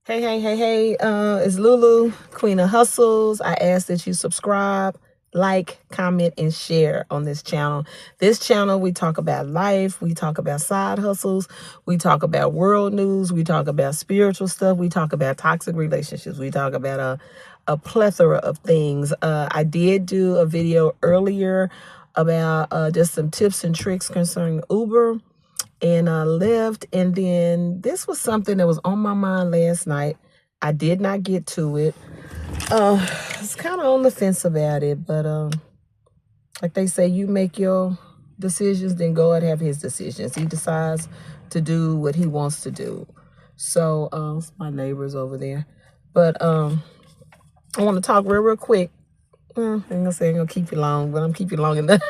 Hey, it's Lulu, Queen of Hustles. I ask that you subscribe, like, comment, and share on this channel. This channel, we talk about life, we talk about side hustles, we talk about world news, we talk about spiritual stuff, we talk about toxic relationships, we talk about a plethora of things. I did do a video earlier about just some tips and tricks concerning Uber and left. And then this was something that was on my mind last night. I did not get to it. It's kind of on the fence about it, but like they say, you make your decisions, then God have his decisions. He decides to do what he wants to do. So my neighbors over there. But I want to talk real quick. I ain't gonna say I'm gonna keep you long, but I'm keep you long enough.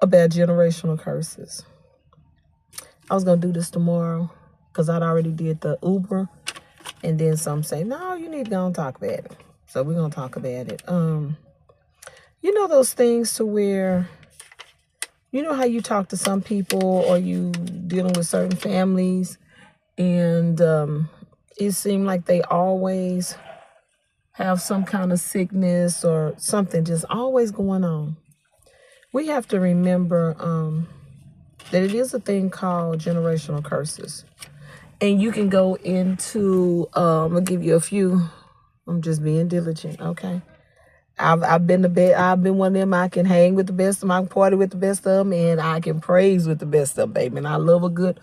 About generational curses. I was gonna do this tomorrow because I'd already did the Uber, and then some say, no, you need to go and talk about it. So we're gonna talk about it. You know those things to where, you know how you talk to some people or you dealing with certain families, and it seemed like they always have some kind of sickness or something just always going on. We have to remember that it is a thing called generational curses. And you can go into, I'll give you a few. I'm just being diligent, okay? I've been one of them. I can hang with the best of them, I can party with the best of them, and I can praise with the best of them, baby. And I love a good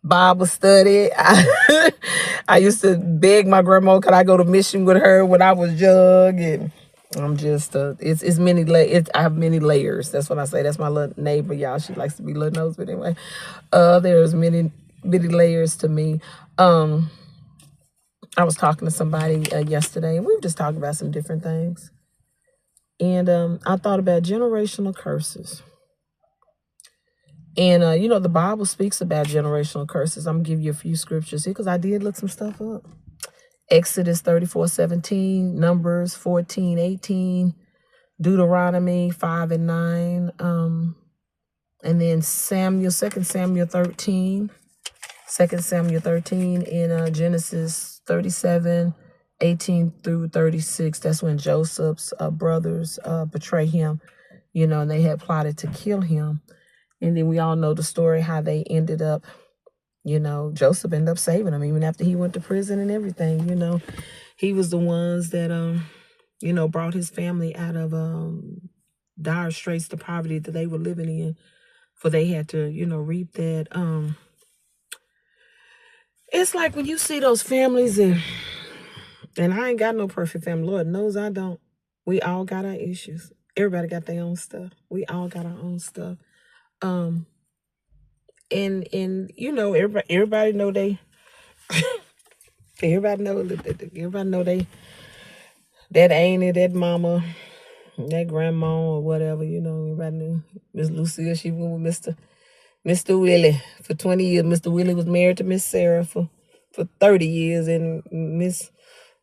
Bible study. I used to beg my grandma, could I go to mission with her when I was young? And I'm just, it's many I have many layers. That's what I say. That's my little neighbor, y'all. She likes to be little nose, but anyway, there's many layers to me. I was talking to somebody yesterday, and we were just talking about some different things. And I thought about generational curses. And, you know, the Bible speaks about generational curses. I'm going to give you a few scriptures here because I did look some stuff up. Exodus 34:17, Numbers 14:18, Deuteronomy 5:9, and then 2 Samuel 13, 2 Samuel 13, in Genesis 37:18 through 36. That's when Joseph's brothers betray him, you know, and they had plotted to kill him. And then we all know the story, how they ended up, you know, Joseph ended up saving him even after he went to prison and everything. You know, he was the ones that, you know, brought his family out of dire straits, the poverty that they were living in, for they had to, you know, reap that. It's like when you see those families, and I ain't got no perfect family. Lord knows I don't. We all got our issues. Everybody got their own stuff. We all got our own stuff. And you know, everybody know they everybody know they, that auntie, that mama, that grandma or whatever, you know, everybody knew Miss Lucille. She went with Mr. Willie for 20 years. Mr. Willie was married to Miss Sarah for 30 years, and Miss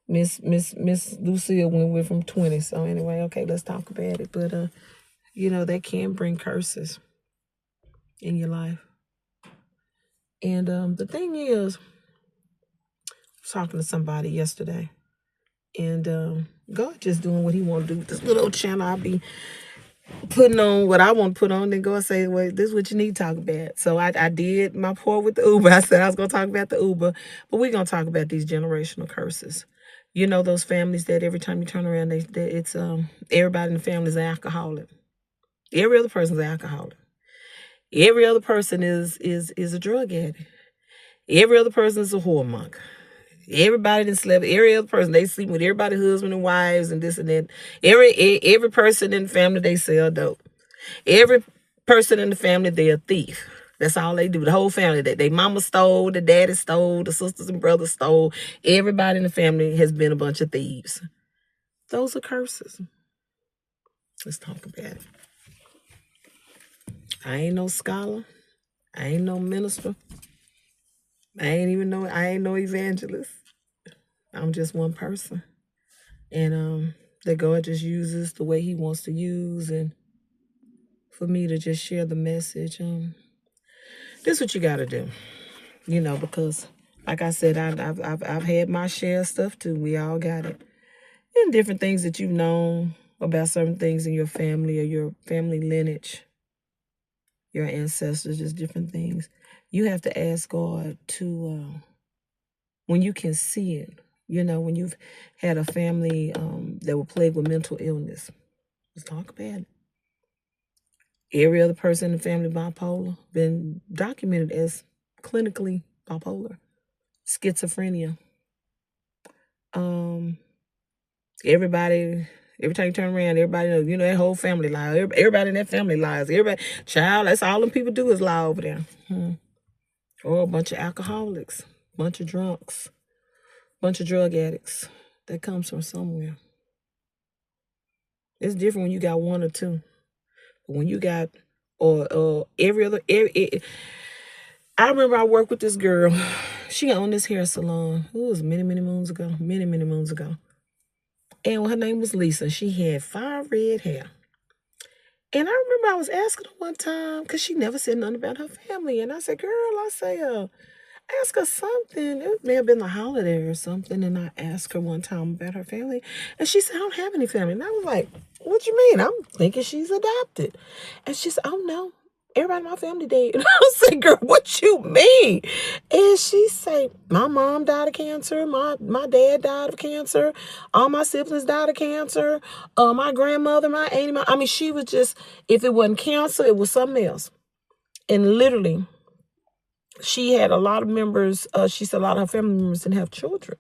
Lucille went with him 20. So anyway, okay, let's talk about it. But you know, that can bring curses in your life. And the thing is, I was talking to somebody yesterday, and God just doing what he want to do with this little old channel. I'll be putting on what I want to put on, then God say, well, this is what you need to talk about. So I did my part with the Uber. I said I was going to talk about the Uber, but we're going to talk about these generational curses. You know, those families that every time you turn around, it's everybody in the family is an alcoholic. Every other person's an alcoholic. Every other person is a drug addict. Every other person is a whoremonger. Everybody that slept, every other person, they sleep with everybody's husband and wives and this and that. Every person in the family, they sell dope. Every person in the family, they're a thief. That's all they do. The whole family, that they mama stole, the daddy stole, the sisters and brothers stole. Everybody in the family has been a bunch of thieves. Those are curses. Let's talk about it. I ain't no scholar. I ain't no minister. I ain't no evangelist. I'm just one person. And that God just uses the way he wants to use, and for me to just share the message. This is what you got to do. you know, because like I said, I've had my share of stuff too. We all got it. And different things that you've known about certain things in your family or your family lineage, your ancestors, just different things. You have to ask God to, when you can see it, you know, when you've had a family that were plagued with mental illness, let's talk about it. Every other person in the family bipolar, been documented as clinically bipolar. Schizophrenia. Everybody, every time you turn around, everybody knows, you know, that whole family lies. Everybody in that family lies. Everybody, child, that's all them people do is lie over there. Or a bunch of alcoholics, bunch of drunks, bunch of drug addicts. That comes from somewhere. It's different when you got one or two. But when you got, or every other, I remember I worked with this girl. She owned this hair salon. It was many moons ago. Many moons ago. And her name was Lisa. She had fine red hair. And I remember I was asking her one time, because she never said nothing about her family. And I said, girl, ask her something. It may have been a holiday or something. And I asked her one time about her family. And she said, I don't have any family. And I was like, what you mean? I'm thinking she's adopted. And she said, oh, no. Everybody in my family dead. And I said, girl, what you mean? And she said, my mom died of cancer. My dad died of cancer. All my siblings died of cancer. My grandmother, my auntie, I mean, she was just, if it wasn't cancer, it was something else. And literally, she had a lot of members. She said a lot of her family members didn't have children.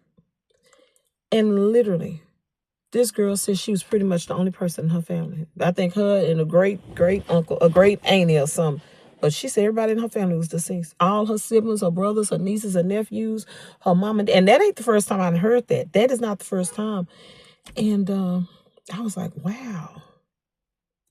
And literally, this girl said she was pretty much the only person in her family. I think her and a great uncle, a great auntie or something. But she said everybody in her family was deceased. All her siblings, her brothers, her nieces, her nephews, her mom. And that ain't the first time I heard that. That is not the first time. And I was like, wow.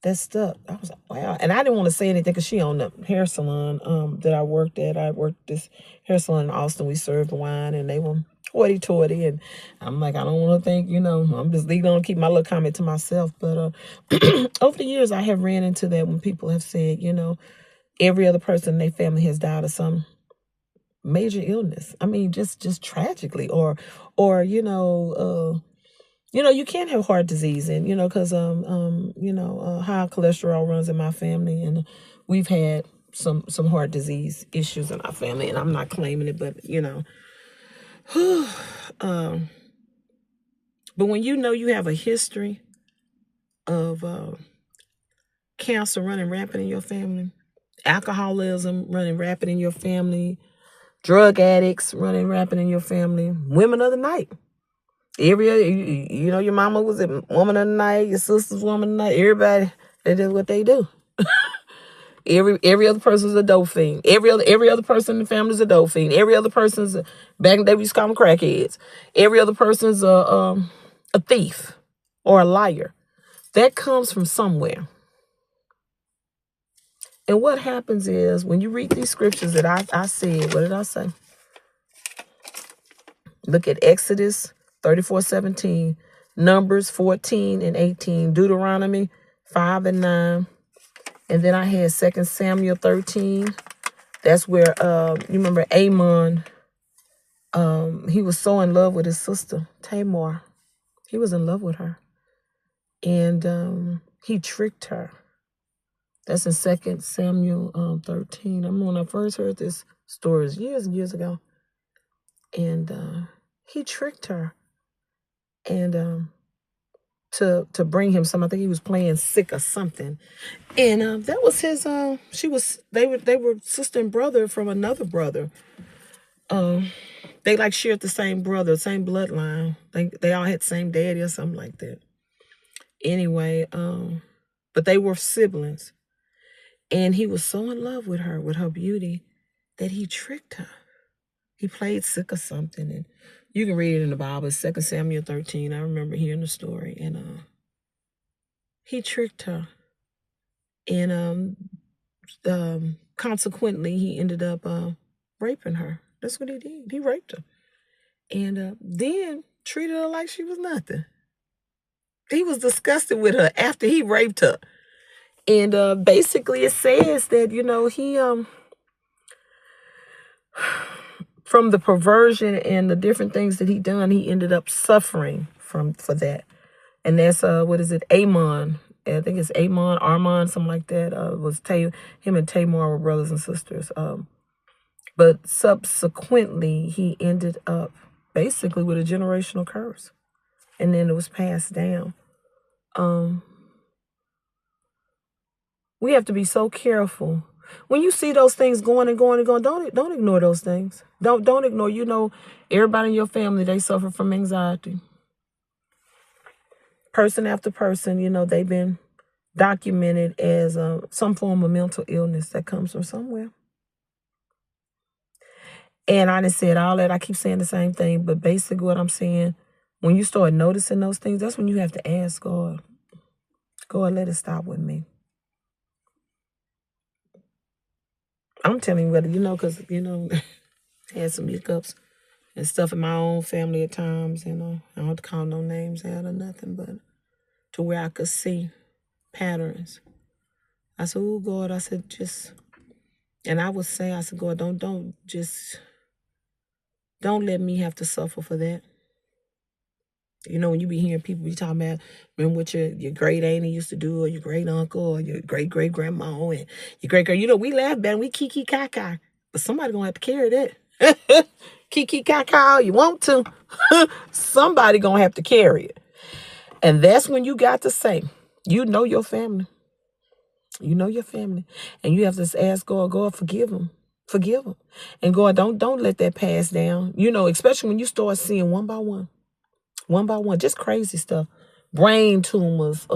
That stuck. I was like, wow. And I didn't want to say anything because she owned the hair salon that I worked at. I worked this hair salon in Austin. We served wine and they were hoity-toity. And I'm like, I don't want to think, you know, I'm just leaving on to keep my little comment to myself. But over the years, I have ran into that when people have said, you know, every other person in their family has died of some major illness. I mean, just tragically or you can't have heart disease, and because high cholesterol runs in my family, and we've had some heart disease issues in our family, and I'm not claiming it, but but when you have a history of cancer running rampant in your family, alcoholism running rampant in your family, drug addicts running rampant in your family, women of the night. Your mama was a woman of the night, your sister's woman of the night. Everybody, that is what they do. Every other person's a dope fiend. Every other person in the family is a dope fiend. Every other person's back in the day we used to call them crackheads. Every other person's a thief or a liar. That comes from somewhere. And what happens is when you read these scriptures that I said, what did I say? Look at Exodus 34:17, Numbers 14 and 18, Deuteronomy 5 and 9. And then I had 2 Samuel 13. That's where you remember Amon, he was so in love with his sister, Tamar. He was in love with her. And he tricked her. That's in 2 Samuel 13. I remember when I first heard this story, years and years ago. And he tricked her. And to bring him some, I think he was playing sick or something. And that was his they were sister and brother from another brother. They like shared the same brother, same bloodline. They all had the same daddy or something like that. Anyway, but they were siblings. And he was so in love with her beauty, that he tricked her. He played sick or something, and you can read it in the Bible. It's 2 Samuel 13. I remember hearing the story. And he tricked her. And consequently, he ended up raping her. That's what he did. He raped her. And then treated her like she was nothing. He was disgusted with her after he raped her. And basically it says that, he from the perversion and the different things that he done, he ended up suffering for that. And that's what is it? Amon. I think it's Amon, Armon, something like that. Him and Tamar were brothers and sisters. But subsequently, he ended up basically with a generational curse, and then it was passed down. We have to be so careful. When you see those things going and going and going, don't ignore those things. Don't ignore. You know, everybody in your family, they suffer from anxiety. Person after person, you know, they've been documented as some form of mental illness that comes from somewhere. And I done said all that. I keep saying the same thing, but basically what I'm saying, when you start noticing those things, that's when you have to ask God, God, let it stop with me. I'm telling you, whether you know, because, you know, I had some hiccups and stuff in my own family at times, you know. I don't have to call no names out or nothing, but to where I could see patterns. I said, oh, God, I said, and I would say, I said, God, don't let me have to suffer for that. You know, when you be hearing people be talking about, remember what your great auntie used to do, or your great uncle, or your great great grandma, and your great great. You know, we laugh about it, we kiki kaka, but somebody gonna have to carry that. Kiki kaka, all you want to. Somebody gonna have to carry it, and that's when you got to say, you know your family, you know your family, and you have to ask God, God, forgive them. Forgive them, and God, don't let that pass down. You know, especially when you start seeing one by one, just crazy stuff, brain tumors,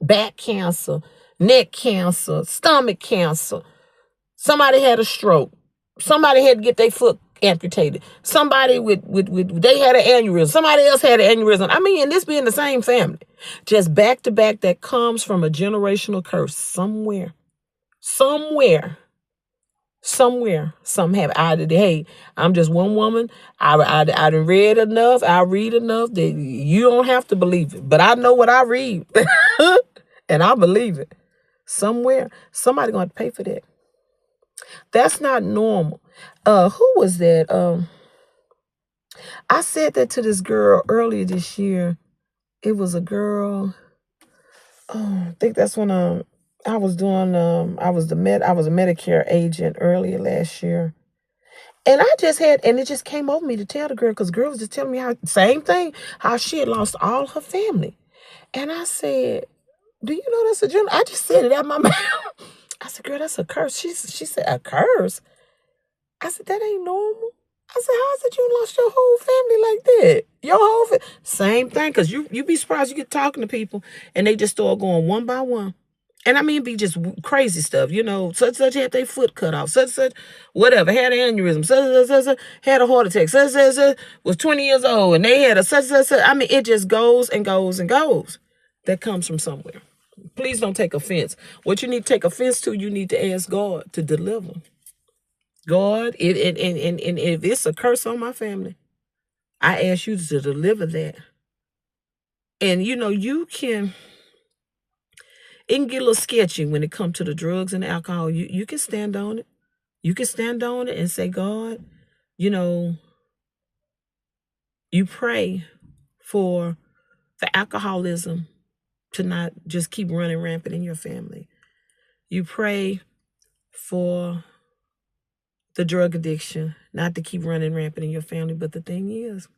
back cancer, neck cancer, stomach cancer. Somebody had a stroke. Somebody had to get their foot amputated. Somebody with they had an aneurysm. Somebody else had an aneurysm. I mean, and this being the same family, just back to back, that comes from a generational curse somewhere. Some have added, hey, I'm just one woman. I done read enough. I read enough that you don't have to believe it. But I know what I read. And I believe it. Somewhere, somebody going to pay for that. That's not normal. Who was that? I said that to this girl earlier this year. It was a girl. Oh, I think that's when I was doing I was a Medicare agent earlier last year. And it just came over me to tell the girl, because girl was just telling me how she had lost all her family. And I said, do you know that's a general? I just said it out my mouth. I said, girl, that's a curse. She said, a curse? I said, that ain't normal. I said, how is it you lost your whole family like that? Your whole family. Same thing, because you be surprised you get talking to people and they just start going one by one. And I mean, be just crazy stuff, you know, such had their foot cut off, such, whatever, had an aneurysm, such, had a heart attack, such, was 20 years old, and they had a such. I mean, it just goes and goes and goes. That comes from somewhere. Please don't take offense. What you need to take offense to, you need to ask God to deliver. God, if it's a curse on my family, I ask you to deliver that. And, you know, it can get a little sketchy when it comes to the drugs and the alcohol. You can stand on it. You can stand on it and say, God, you know, you pray for the alcoholism to not just keep running rampant in your family. You pray for the drug addiction not to keep running rampant in your family. But the thing is,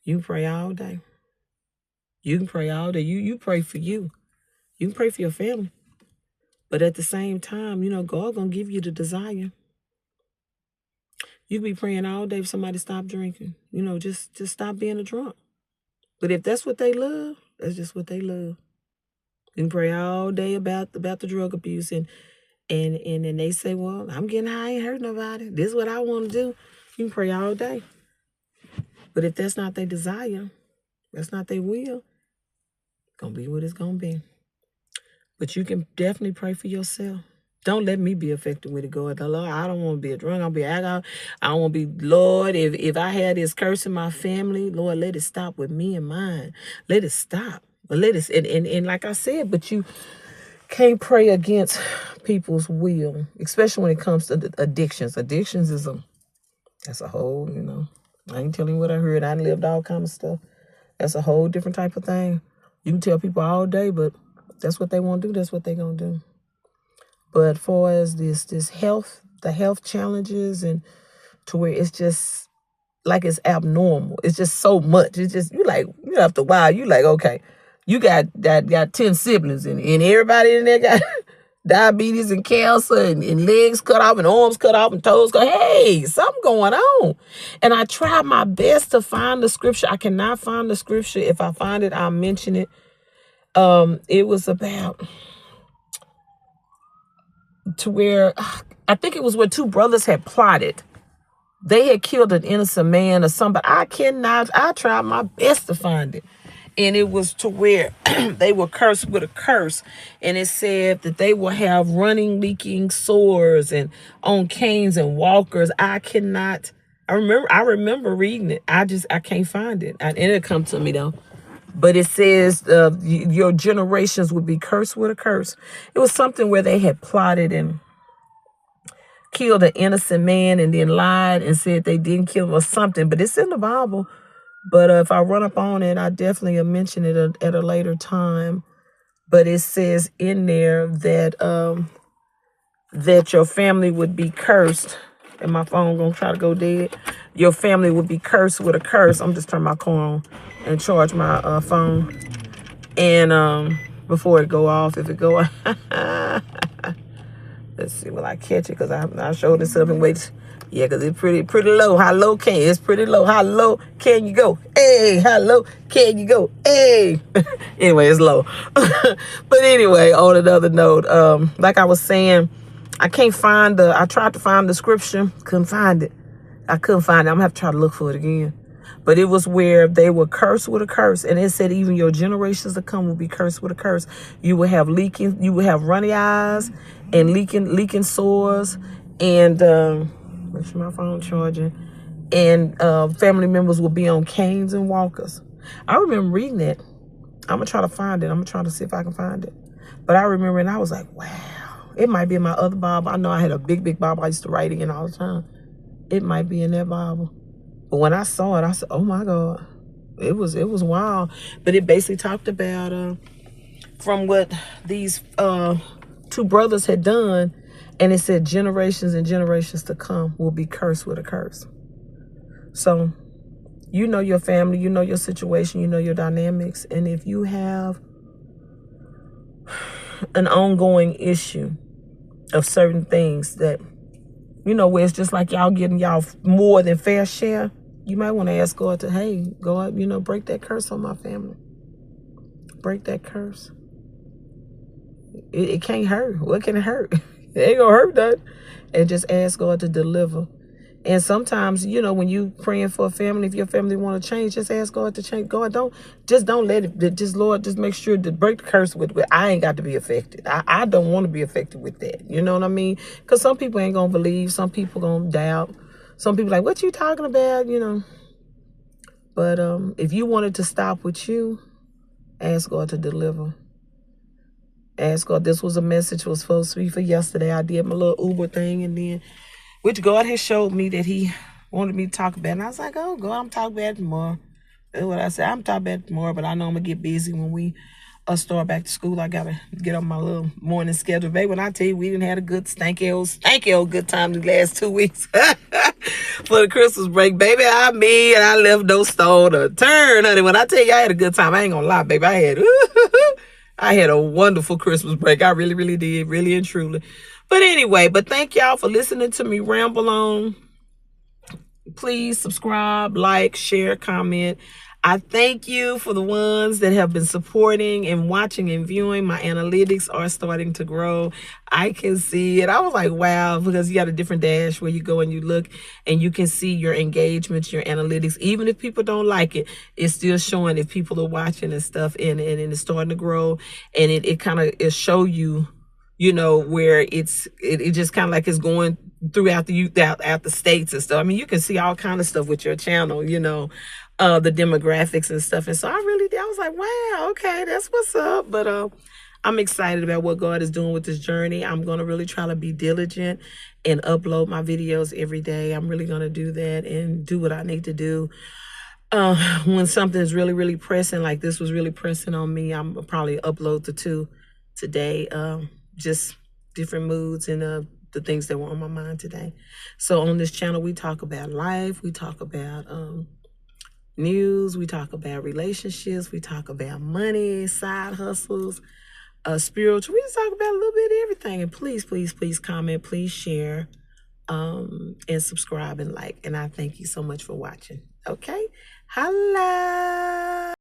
you pray all day. You can pray all day. You pray for you. You can pray for your family. But at the same time, you know, God gonna give you the desire. You can be praying all day for somebody to stop drinking. You know, just stop being a drunk. But if that's what they love, that's just what they love. You can pray all day about the drug abuse, and then they say, well, I'm getting high, I ain't hurt nobody. This is what I want to do. You can pray all day. But if that's not their desire, that's not their will, it's gonna be what it's gonna be. But you can definitely pray for yourself. Don't let me be affected with it, God. Lord, I don't want to be a drunk. I don't be alcohol. I don't want to be, Lord, if I had this curse in my family, Lord, let it stop with me and mine. Let it stop. But let it, and like I said, but you can't pray against people's will, especially when it comes to addictions. Addictions is that's a whole, I ain't telling you what I heard. I lived all kind of stuff. That's a whole different type of thing. You can tell people all day, but that's what they want to do. That's what they gonna do. But far as this health, the health challenges, and to where it's just like it's abnormal. It's just so much. It's just you after a while, you like, okay, you got 10 siblings and everybody in there got diabetes and cancer and legs cut off and arms cut off and toes cut. Hey, something going on. And I tried my best to find the scripture. I cannot find the scripture. If I find it, I'll mention it. It was about to where I think it was where two brothers had plotted. They had killed an innocent man or somebody. I tried my best to find it. And it was to where they were cursed with a curse. And it said that they will have running, leaking sores and on canes and walkers. I remember reading it. I can't find it. And it'll come to me though. But it says your generations would be cursed with a curse. It was something where they had plotted and killed an innocent man and then lied and said they didn't kill him or something. But it's in the Bible. But if I run up on it, I definitely will mention it at a later time. But it says in there that that your family would be cursed. And my phone gonna try to go dead. Your family would be cursed with a curse. I'm just turning my car on and charge my phone. And before it go off, if it go let's see, will I catch it? Because I showed this up and wait. Yeah, because it's pretty low. How low can you? It's pretty low. How low can you go? Hey, how low can you go? Hey. Anyway, it's low. But anyway, on another note, like I was saying, I tried to find the scripture. Couldn't find it. I couldn't find it. I'm going to have to try to look for it again. But it was where they were cursed with a curse. And it said even your generations to come will be cursed with a curse. You will have runny eyes and leaking sores. And make sure my phone charging. And family members will be on canes and walkers. I remember reading that. I'm going to try to find it. I'm going to try to see if I can find it. But I remember, and I was like, wow. It might be in my other Bible. I know I had a big Bible I used to write in all the time. It might be in that Bible. But when I saw it, I said, oh my God. It was wild. But it basically talked about from what these two brothers had done. And it said generations and generations to come will be cursed with a curse. So you know your family, you know your situation, you know your dynamics. And if you have an ongoing issue of certain things that, where it's just like y'all getting y'all more than fair share, you might want to ask God to, hey, God, break that curse on my family. Break that curse. It can't hurt. What can it hurt? It ain't gonna hurt nothing. And just ask God to deliver. And sometimes, when you praying for a family, if your family want to change, just ask God to change. God, don't let it. Lord, just make sure to break the curse with I ain't got to be affected. I don't want to be affected with that. You know what I mean? Because some people ain't gonna believe. Some people gonna doubt. Some people like, what you talking about? But if you wanted to stop with you, ask God to deliver. Ask God. This was a message was supposed to be for yesterday. I did my little Uber thing, and then which God has showed me that he wanted me to talk about. And I was like, oh, God, I'm talking about it tomorrow. That's what I said. I'm talking about it tomorrow, but I know I'm going to get busy when we start back to school. I got to get on my little morning schedule. Baby, when I tell you we didn't have a good stanky old good time the last 2 weeks for the Christmas break. Baby, I left no stone unturned, honey. When I tell you I had a good time, I ain't going to lie, baby. I had a wonderful Christmas break. I really, really did, really and truly. But anyway, thank y'all for listening to me ramble on. Please subscribe, like, share, comment. I thank you for the ones that have been supporting and watching and viewing. My analytics are starting to grow. I can see it. I was like, wow, because you got a different dash where you go and you look and you can see your engagements, your analytics. Even if people don't like it, it's still showing if people are watching and stuff, and it's starting to grow. And it kind of show you, where it just kind of like it's going throughout the states and stuff. I mean, you can see all kind of stuff with your channel, the demographics and stuff. And so I was like, wow, okay, that's what's up. But I'm excited about what God is doing with this journey. I'm going to really try to be diligent and upload my videos every day. I'm really going to do that and do what I need to do. When something is really, really pressing, like this was really pressing on me, I'm probably upload the 2 today. Just different moods and the things that were on my mind today. So on this channel, we talk about life. We talk about news. We talk about relationships. We talk about money, side hustles, spiritual. We just talk about a little bit of everything. And please, please, please comment. Please share and subscribe and like. And I thank you so much for watching. Okay? Holla!